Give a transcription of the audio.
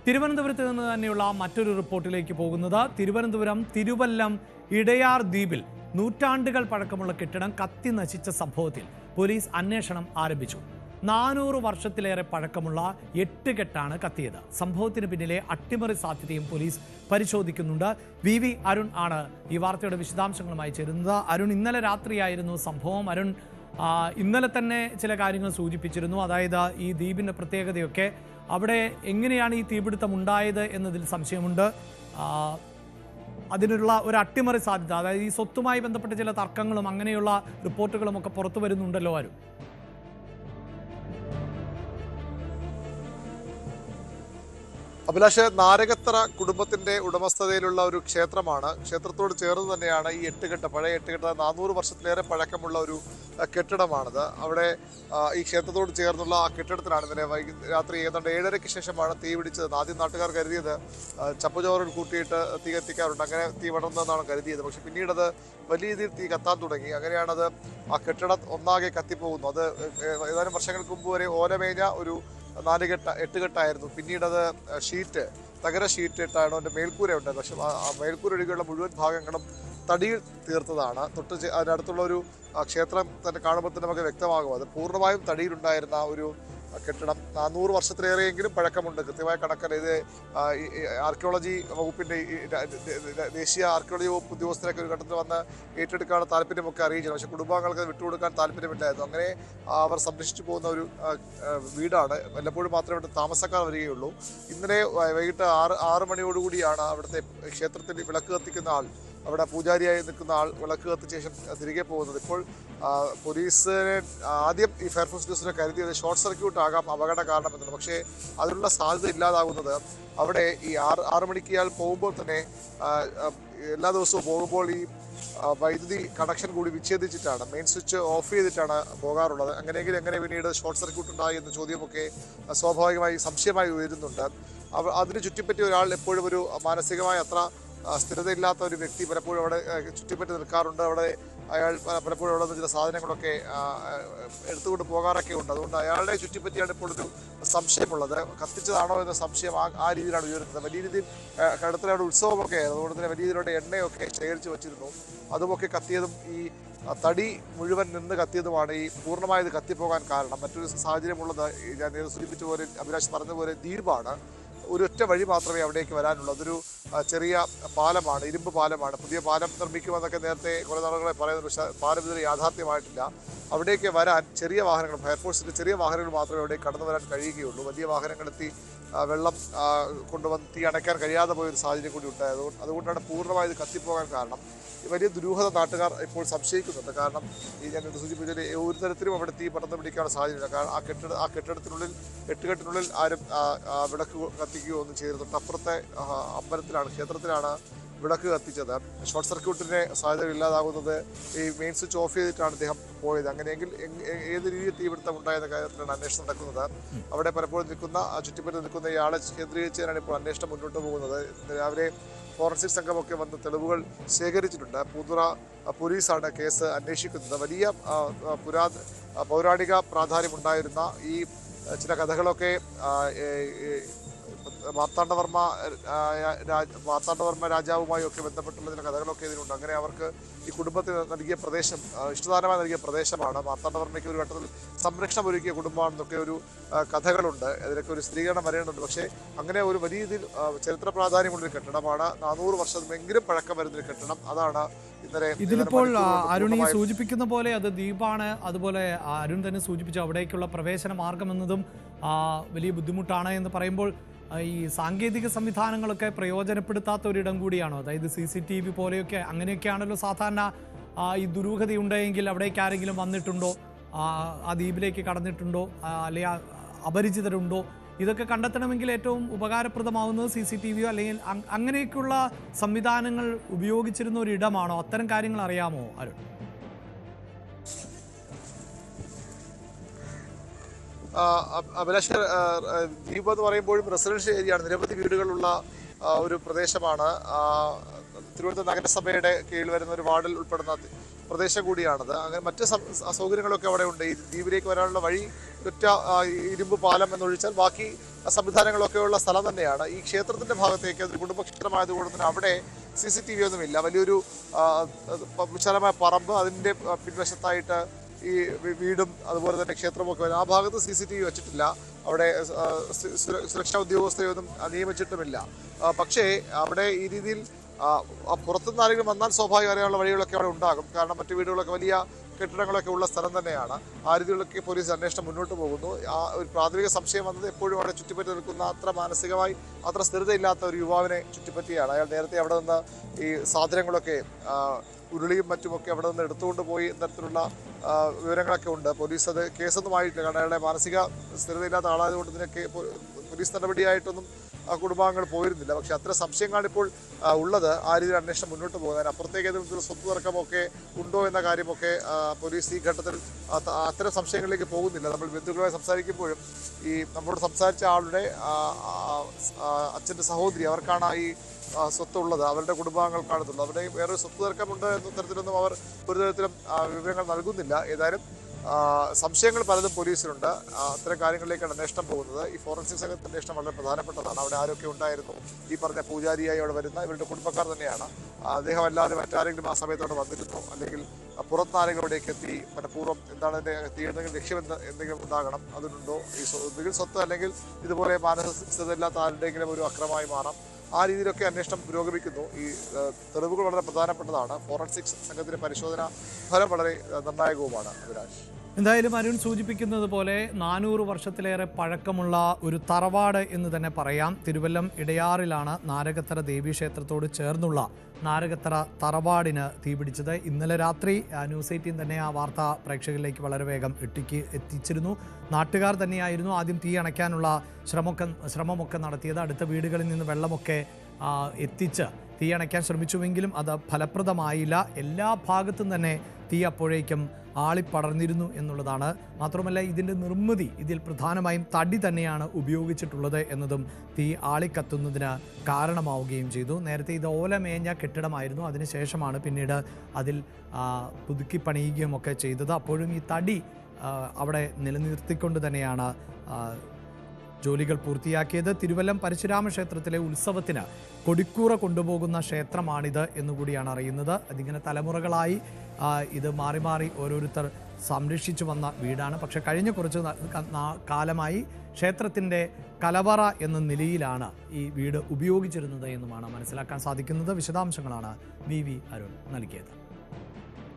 തിരുവനന്തപുരത്ത് നിന്ന് തന്നെയുള്ള മറ്റൊരു റിപ്പോർട്ടിലേക്ക് പോകുന്നത് തിരുവനന്തപുരം തിരുവല്ലം ഇടയാർ ദ്വീപിൽ നൂറ്റാണ്ടുകൾ പഴക്കമുള്ള കെട്ടിടം കത്തി നശിച്ച സംഭവത്തിൽ പോലീസ് അന്വേഷണം ആരംഭിച്ചു. 400 വർഷത്തിലേറെ പഴക്കമുള്ള 8 കെട്ടാണ് കത്തിയത്. സംഭവത്തിന് പിന്നിലെ അട്ടിമറി സാധ്യതയും പോലീസ് പരിശോധിക്കുന്നുണ്ട്. വി അരുൺ ആണ് ഈ വാർത്തയുടെ വിശദാംശങ്ങളുമായി ചേരുന്നത്. അരുൺ, ഇന്നലെ രാത്രിയായിരുന്നു സംഭവം. അരുൺ, ഇന്നലെ തന്നെ ചില കാര്യങ്ങൾ സൂചിപ്പിച്ചിരുന്നു. അതായത് ഈ ദ്വീപിൻ്റെ പ്രത്യേകതയൊക്കെ, അവിടെ എങ്ങനെയാണ് ഈ തീപിടുത്തം ഉണ്ടായത് എന്നതിൽ സംശയമുണ്ട്. അതിനുള്ള ഒരു അട്ടിമറി സാധ്യത, അതായത് ഈ സ്വത്തുമായി ബന്ധപ്പെട്ട ചില തർക്കങ്ങളും അങ്ങനെയുള്ള റിപ്പോർട്ടുകളും ഒക്കെ പുറത്തു വരുന്നുണ്ടല്ലോ അരുൺ. അഭിലാഷ്, നാരകത്തറ കുടുംബത്തിന്റെ ഉടമസ്ഥതയിലുള്ള ഒരു ക്ഷേത്രമാണ്. ക്ഷേത്രത്തോട് ചേർന്ന് തന്നെയാണ് ഈ 8 കെട്ട്, പഴയ 8 കെട്ട്, 400 വർഷത്തിലേറെ പഴക്കമുള്ള ഒരു കെട്ടിടമാണിത്. അവിടെ ഈ ക്ഷേത്രത്തോട് ചേർന്നുള്ള ആ കെട്ടിടത്തിലാണ് ഇന്നലെ രാത്രി ഏതാണ്ട് 7:30-ക്ക് ശേഷമാണ് തീ പിടിച്ചത്. ആദ്യം നാട്ടുകാർ കരുതിയത് ചപ്പുചോറിൽ കൂട്ടിയിട്ട് തീ കത്തിക്കാറുണ്ട്, അങ്ങനെ തീ പടർന്നതെന്നാണ് കരുതിയത്. പക്ഷെ പിന്നീട് അത് വലിയ രീതിയിൽ തീ കത്താൻ തുടങ്ങി. അങ്ങനെയാണത് ആ കെട്ടിടം ഒന്നാകെ കത്തിപ്പോകുന്നു. അത് ഏതാനും വർഷങ്ങൾക്ക് മുമ്പ് വരെ ഓലമേഞ്ഞ ഒരു 4 കെട്ട് 8 കെട്ടായിരുന്നു. പിന്നീട് അത് തകര ഷീറ്റ് ഇട്ടാണ് അതിൻ്റെ മേൽക്കൂര ഉണ്ടായത്. പക്ഷെ ആ മേൽക്കൂര ഒഴികെയുള്ള മുഴുവൻ ഭാഗങ്ങളും തടിയിൽ തീർത്തതാണ്. അതിനടുത്തുള്ള ഒരു ക്ഷേത്രം തന്നെ കാണുമ്പോൾ തന്നെ നമുക്ക് വ്യക്തമാകും. അത് പൂർണ്ണമായും തടിയിലുണ്ടായിരുന്ന ഒരു കെട്ടിടം. 400 വർഷത്തിലേറെയെങ്കിലും പഴക്കമുണ്ട്. കൃത്യമായ കണക്കല്ല. ഇത് ആർക്കിയോളജി വകുപ്പിൻ്റെ ദേശീയ ആർക്കിയോളജി വകുപ്പ് ഉദ്യോഗസ്ഥരൊക്കെ ഒരു ഘട്ടത്തിൽ വന്ന് ഏറ്റെടുക്കാനുള്ള താല്പര്യമൊക്കെ അറിയിച്ചിരുന്നു. പക്ഷേ കുടുംബാംഗങ്ങൾക്ക് വിട്ടുകൊടുക്കാൻ താല്പര്യമില്ലായിരുന്നു. അങ്ങനെ അവർ സംരക്ഷിച്ചു പോകുന്ന ഒരു വീടാണ്. വല്ലപ്പോഴും മാത്രമേ ഇവിടെ താമസക്കാർ വരികയുള്ളൂ. ഇന്നലെ വൈകിട്ട് 6 മണിയോടുകൂടിയാണ് അവിടുത്തെ ക്ഷേത്രത്തിൽ വിളക്ക് കത്തിക്കുന്ന ആൾ, അവിടെ പൂജാരിയായി നിൽക്കുന്ന ആൾ വിളക്ക് കത്തിച്ച ശേഷം തിരികെ പോകുന്നത്. ഇപ്പോൾ പോലീസിനെ ആദ്യം ഈ ഫയർഫോഴ്സ് ഉദ്യോഗസ്ഥരെ കരുതിയത് ഷോർട്ട് സർക്യൂട്ട് ആകാം അപകട കാരണം എന്നുള്ളത്. പക്ഷേ അതിനുള്ള സാധ്യത ഇല്ലാതാകുന്നത് അവിടെ ഈ 6 മണിക്ക് ഇയാൾ പോകുമ്പോൾ തന്നെ എല്ലാ ദിവസവും പോകുമ്പോൾ ഈ വൈദ്യുതി കണക്ഷൻ കൂടി വിച്ഛേദിച്ചിട്ടാണ്, മെയിൻ സ്വിച്ച് ഓഫ് ചെയ്തിട്ടാണ് പോകാറുള്ളത്. അങ്ങനെയെങ്കിൽ എങ്ങനെ പിന്നീട് ഷോർട്ട് സർക്യൂട്ട് ഉണ്ടായി എന്ന ചോദ്യമൊക്കെ സ്വാഭാവികമായി സംശയമായി ഉയരുന്നുണ്ട്. അതിന് ചുറ്റിപ്പറ്റി ഒരാൾ എപ്പോഴും ഒരു മാനസികമായ അത്ര സ്ഥിരതയില്ലാത്ത ഒരു വ്യക്തി പലപ്പോഴും അവിടെ ചുറ്റിപ്പറ്റി നിൽക്കാറുണ്ട്. അവിടെ അയാൾ പലപ്പോഴും അവിടെ നിന്ന് ചില സാധനങ്ങളൊക്കെ എടുത്തുകൊണ്ട് പോകാറൊക്കെ ഉണ്ട്. അതുകൊണ്ട് അയാളുടെ ചുറ്റിപ്പറ്റിയാണ് ഇപ്പോൾ ഒരു സംശയമുള്ളത്. കത്തിച്ചതാണോ എന്ന സംശയം ആ രീതിയിലാണ് ഉയരുന്നത്. വലിയ രീതിയിൽ കടത്തിലവിടെ ഉത്സവമൊക്കെ ആയിരുന്നു. അതുകൊണ്ട് തന്നെ വലിയ രീതിയിലുള്ള എണ്ണയൊക്കെ ശേഖരിച്ച് വെച്ചിരുന്നു. അതുമൊക്കെ കത്തിയതും ഈ തടി മുഴുവൻ നിന്ന് കത്തിയതുമാണ് ഈ പൂർണ്ണമായത് കത്തിപ്പോകാൻ കാരണം. മറ്റൊരു സാഹചര്യമുള്ളത് ഞാൻ സൂചിപ്പിച്ച പോലെ, അഭിലാഷ് പറഞ്ഞ പോലെ, ദ്വീപാണ്. ഒരൊറ്റ വഴി മാത്രമേ അവിടേക്ക് വരാനുള്ളൂ. അതൊരു ചെറിയ പാലമാണ്, ഇരുമ്പ് പാലമാണ്. പുതിയ പാലം നിർമ്മിക്കുമെന്നൊക്കെ നേരത്തെ കുറേ നാളുകളെ പറയുന്നു. പക്ഷേ പാലം ഇതുവരെ യാഥാർത്ഥ്യമായിട്ടില്ല. അവിടേക്ക് വരാൻ ചെറിയ വാഹനങ്ങൾ, ഫയർഫോഴ്സിൻ്റെ ചെറിയ വാഹനങ്ങൾ മാത്രമേ അവിടെ കടന്നു വരാൻ കഴിയുകയുള്ളൂ. വലിയ വാഹനങ്ങളെത്തി വെള്ളം കൊണ്ടുവന്ന് തീ അണയ്ക്കാൻ കഴിയാതെ പോയൊരു സാഹചര്യം കൂടി ഉണ്ടായത്. അതുകൊണ്ടാണ് പൂർണ്ണമായത് കത്തിപ്പോകാൻ കാരണം. വലിയ ദുരൂഹത നാട്ടുകാർ ഇപ്പോൾ സംശയിക്കുന്നുണ്ട്. കാരണം ഈ ഞാൻ സൂചിപ്പിച്ചതിൽ ഒരു തരത്തിലും അവിടെ തീ പടർന്നു പിടിക്കാനുള്ള സാധ്യതയില്ല. കാരണം ആ കെട്ടിടത്തിനുള്ളിൽ 8 കെട്ടിനുള്ളിൽ ആരും വിളക്ക് കത്തിക്കുകയോ ഒന്നും ചെയ്തിരുന്നു. തൊട്ടപ്പുറത്തെ അമ്പലത്തിലാണ്, ക്ഷേത്രത്തിലാണ് വിളക്ക് കത്തിച്ചത്. ഷോർട്ട് സർക്യൂട്ടിൻ്റെ സാധ്യത ഇല്ലാതാകുന്നത് ഈ മെയിൻ സ്വിച്ച് ഓഫ് ചെയ്തിട്ടാണ് അദ്ദേഹം പോയത്. അങ്ങനെയെങ്കിൽ ഏത് രീതിയിൽ തീപിടുത്തം ഉണ്ടായെന്ന കാര്യത്തിലാണ് അന്വേഷണം നടക്കുന്നത്. അവിടെ പലപ്പോഴും ചുറ്റിപ്പറ്റി നിൽക്കുന്ന ഇയാളെ കേന്ദ്രീകരിച്ചാണ് ഇപ്പോൾ അന്വേഷണം മുന്നോട്ട് പോകുന്നത്. രാവിലെ ഫോറൻസിക് സംഘമൊക്കെ വന്ന് തെളിവുകൾ ശേഖരിച്ചിട്ടുണ്ട്. പൂന്തുറ പോലീസാണ് കേസ് അന്വേഷിക്കുന്നത്. വലിയ പൗരാണിക പ്രാധാന്യമുണ്ടായിരുന്ന ഈ ചില കഥകളൊക്കെ മാർത്താണ്ഡവർമ്മ രാജാവുമായി ഒക്കെ ബന്ധപ്പെട്ടുള്ള ചില കഥകളൊക്കെ ഇതിനുണ്ട്. അങ്ങനെ അവർക്ക് ഈ കുടുംബത്തിന് നൽകിയ പ്രദേശം, ഇഷ്ടദാനമായി നൽകിയ പ്രദേശമാണ്. മാർത്താണ്ഡവർമ്മയ്ക്ക് ഒരു ഘട്ടത്തിൽ സംരക്ഷണം ഒരുക്കിയ കുടുംബമാണെന്നൊക്കെ ഒരു കഥകളുണ്ട്. അതിലൊക്കെ ഒരു സ്ഥിരീകരണം വരേണ്ടതുണ്ട്. പക്ഷേ അങ്ങനെ ഒരു വലിയ രീതിയിൽ ചരിത്ര പ്രാധാന്യമുള്ളൊരു കെട്ടിടമാണ്. 400 വർഷമെങ്കിലും പഴക്കം വരുന്നൊരു കെട്ടിടം. അതാണ് ഇതിലിപ്പോൾ അരുൺ ഈ സൂചിപ്പിക്കുന്ന പോലെ അത് ദ്വീപാണ്. അതുപോലെ അരുൺ തന്നെ സൂചിപ്പിച്ചു അവിടേക്കുള്ള പ്രവേശന മാർഗം എന്നതും വലിയ ബുദ്ധിമുട്ടാണ് എന്ന് പറയുമ്പോൾ ഈ സാങ്കേതിക സംവിധാനങ്ങളൊക്കെ പ്രയോജനപ്പെടുത്താത്ത ഒരിടം കൂടിയാണോ? അതായത് CCTV പോലെയൊക്കെ അങ്ങനെയൊക്കെയാണല്ലോ സാധാരണ. ഈ ദുരൂഹതയുണ്ടെങ്കിൽ അവിടേക്ക് ആരെങ്കിലും വന്നിട്ടുണ്ടോ, ആ ദ്വീപിലേക്ക് കടന്നിട്ടുണ്ടോ, അല്ലെങ്കിൽ അപരിചിതരുണ്ടോ? ഇതൊക്കെ കണ്ടെത്തണമെങ്കിൽ ഏറ്റവും ഉപകാരപ്രദമാവുന്നത് CCTV അല്ലെങ്കിൽ അങ്ങനെയൊക്കെയുള്ള സംവിധാനങ്ങൾ ഉപയോഗിച്ചിരുന്ന ഒരിടമാണോ? അത്തരം കാര്യങ്ങൾ അറിയാമോ അരുൺ? അഭിലാഷ്, ദ്വീപ് എന്ന് പറയുമ്പോഴും റെസിഡൻഷ്യൽ ഏരിയയാണ്. നിരവധി വീടുകളുള്ള ഒരു പ്രദേശമാണ്. തിരുവനന്തപുരം നഗരസഭയുടെ കീഴിൽ വരുന്ന ഒരു വാർഡിൽ ഉൾപ്പെടുന്ന പ്രദേശം കൂടിയാണത്. അങ്ങനെ മറ്റ് സൗകര്യങ്ങളൊക്കെ അവിടെ ഉണ്ട്. ഈ ദ്വീപിലേക്ക് വരാനുള്ള വഴി ഒറ്റ ഇരുമ്പ് പാലം എന്നൊഴിച്ചാൽ ബാക്കി സംവിധാനങ്ങളൊക്കെ ഉള്ള സ്ഥലം തന്നെയാണ്. ഈ ക്ഷേത്രത്തിൻ്റെ ഭാഗത്തേക്ക് ഒരു കുടുംബക്ഷേത്രമായതുകൊണ്ട് തന്നെ അവിടെ CCTV ഒന്നുമില്ല. വലിയൊരു വിശാലമായ പറമ്പ്, അതിൻ്റെ പിൻവശത്തായിട്ട് ഈ വീടും അതുപോലെ തന്നെ ക്ഷേത്രമൊക്കെ വരും. ആ ഭാഗത്ത് CCTV വെച്ചിട്ടില്ല. അവിടെ സുരക്ഷാ ഉദ്യോഗസ്ഥയൊന്നും നിയമിച്ചിട്ടുമില്ല. പക്ഷേ അവിടെ ഈ രീതിയിൽ പുറത്തുനിന്ന് ആരെങ്കിലും വന്നാൽ സ്വാഭാവികം അറിയാനുള്ള വഴികളൊക്കെ അവിടെ ഉണ്ടാകും. കാരണം മറ്റു വീടുകളൊക്കെ വലിയ കെട്ടിടങ്ങളൊക്കെ ഉള്ള സ്ഥലം തന്നെയാണ്. ആ രീതിയിലൊക്കെ പോലീസ് അന്വേഷണം മുന്നോട്ട് പോകുന്നു. ആ ഒരു പ്രാഥമിക സംശയം വന്നത് എപ്പോഴും അവിടെ ചുറ്റിപ്പറ്റി നിൽക്കുന്ന അത്ര മാനസികമായി അത്ര സ്ഥിരതയില്ലാത്ത ഒരു യുവാവിനെ ചുറ്റിപ്പറ്റിയാണ്. അയാൾ നേരത്തെ അവിടെ നിന്ന് ഈ സാധനങ്ങളൊക്കെ ഉരുളിയും മറ്റുമൊക്കെ അവിടെ നിന്ന് എടുത്തുകൊണ്ട് പോയി തരത്തിലുള്ള വിവരങ്ങളൊക്കെ ഉണ്ട്. പോലീസ് അത് കേസൊന്നുമായിട്ടില്ല. കാരണം അയാളുടെ മാനസിക സ്ഥിരതയില്ലാത്ത ആളായതുകൊണ്ട് ഇതിനൊക്കെ പോലീസ് നടപടിയായിട്ടൊന്നും കുടുംബാംഗങ്ങൾ പോയിരുന്നില്ല. പക്ഷേ അത്ര സംശയങ്ങളാണ് ഇപ്പോൾ ഉള്ളത്. ആ രീതിയിൽ അന്വേഷണം മുന്നോട്ട് പോകുന്നതിന് അപ്പുറത്തേക്ക് ഏതെങ്കിലും സ്വത്ത് തർക്കമൊക്കെ ഉണ്ടോ എന്ന കാര്യമൊക്കെ പോലീസ് ഈ ഘട്ടത്തിൽ അത്തരം സംശയങ്ങളിലേക്ക് പോകുന്നില്ല. നമ്മൾ ബന്ധുക്കളുമായി സംസാരിക്കുമ്പോഴും ഈ നമ്മളോട് സംസാരിച്ച ആളുടെ അച്ഛൻ്റെ സഹോദരി, അവർക്കാണ് ഈ സ്വത്തുള്ളത്, അവരുടെ കുടുംബാംഗങ്ങൾക്കാണുള്ളത്. അവിടെ വേറൊരു സ്വത്ത് തർക്കമുണ്ട് എന്ന തരത്തിലൊന്നും അവർ ഒരു തരത്തിലും വിവരങ്ങൾ നൽകുന്നില്ല. ഏതായാലും സംശയങ്ങൾ പലതും പോലീസിലുണ്ട്. അത്തരം കാര്യങ്ങളിലേക്കാണ് അന്വേഷണം പോകുന്നത്. ഈ ഫോറൻസിക് സംഘത്തിന്റെ അന്വേഷണം വളരെ പ്രധാനപ്പെട്ടതാണ്. അവിടെ ആരൊക്കെ ഉണ്ടായിരുന്നു? ഈ പറഞ്ഞ പൂജാരിയായി അവിടെ വരുന്ന ഇവരുടെ കുടുംബക്കാർ തന്നെയാണ്. അദ്ദേഹം അല്ലാതെ മറ്റാരെങ്കിലും ആ സമയത്തോടെ വന്നിരുന്നോ, അല്ലെങ്കിൽ പുറത്ത് ആരെങ്കിലും അവിടേക്ക് എത്തി മനഃപൂർവ്വം എന്താണ് എന്തെങ്കിലും ലക്ഷ്യം എന്തെങ്കിലും ഉണ്ടാകണം, അതിനുണ്ടോ? ഈ ഒന്നുകിൽ സ്വത്ത് അല്ലെങ്കിൽ ഇതുപോലെ മാനസികതയില്ലാത്ത ആരുടെയെങ്കിലും ഒരു അക്രമമായി മാറാം. ആ രീതിയിലൊക്കെ അന്വേഷണം പുരോഗമിക്കുന്നു. ഈ തെളിവുകൾ വളരെ പ്രധാനപ്പെട്ടതാണ്. ഫോറൻസിക് സംഘത്തിന്റെ പരിശോധന ഫലം വളരെ നിർണായകവുമാണ്. അഭിലാഷ്, എന്തായാലും അരുൺ സൂചിപ്പിക്കുന്നത് പോലെ 400 വർഷത്തിലേറെ പഴക്കമുള്ള ഒരു തറവാട് എന്ന് തന്നെ പറയാം. തിരുവല്ലം ഇടയാറിലാണ് നാരകത്തറ ദേവീക്ഷേത്രത്തോട് ചേർന്നുള്ള നാരകത്തറ തറവാടിന് തീപിടിച്ചത്. ഇന്നലെ രാത്രി ന്യൂസ് 18 തന്നെ ആ വാർത്ത പ്രേക്ഷകരിലേക്ക് വളരെ വേഗം എത്തിച്ചിരുന്നു. നാട്ടുകാർ തന്നെയായിരുന്നു ആദ്യം തീ അണയ്ക്കാനുള്ള ശ്രമമൊക്കെ നടത്തിയത്. അടുത്ത വീടുകളിൽ നിന്ന് വെള്ളമൊക്കെ എത്തിച്ച് തീ അണയ്ക്കാൻ ശ്രമിച്ചുവെങ്കിലും അത് ഫലപ്രദമായില്ല. എല്ലാ ഭാഗത്തും തന്നെ തീ അപ്പോഴേക്കും ആളിപ്പടർന്നിരുന്നു എന്നുള്ളതാണ്. മാത്രമല്ല ഇതിൻ്റെ നിർമ്മിതി, ഇതിൽ പ്രധാനമായും തടി തന്നെയാണ് ഉപയോഗിച്ചിട്ടുള്ളത് എന്നതും തീ ആളിക്കത്തുന്നതിന് കാരണമാവുകയും ചെയ്തു. നേരത്തെ ഇത് ഓലമേഞ്ഞ കെട്ടിടമായിരുന്നു. അതിനുശേഷമാണ് പിന്നീട് അതിൽ പുതുക്കി പണിയുകയും ഒക്കെ ചെയ്തത്. അപ്പോഴും ഈ തടി അവിടെ നിലനിർത്തിക്കൊണ്ട് തന്നെയാണ് ജോലികൾ പൂർത്തിയാക്കിയത്. തിരുവല്ലം പരശുരാമ ക്ഷേത്രത്തിലെ ഉത്സവത്തിന് കൊടിക്കൂറ കൊണ്ടുപോകുന്ന ക്ഷേത്രമാണിത് എന്നുകൂടിയാണ് അറിയുന്നത്. അതിങ്ങനെ തലമുറകളായി ഇത് മാറി മാറി ഓരോരുത്തർ സംരക്ഷിച്ചു വന്ന വീടാണ്. പക്ഷെ കഴിഞ്ഞ കുറച്ച് കാലമായി ക്ഷേത്രത്തിൻ്റെ കലവറ എന്ന നിലയിലാണ് ഈ വീട് ഉപയോഗിച്ചിരുന്നത് എന്നുമാണ് മനസ്സിലാക്കാൻ സാധിക്കുന്നത്. വിശദാംശങ്ങളാണ് VV അരുൺ നൽകിയത്.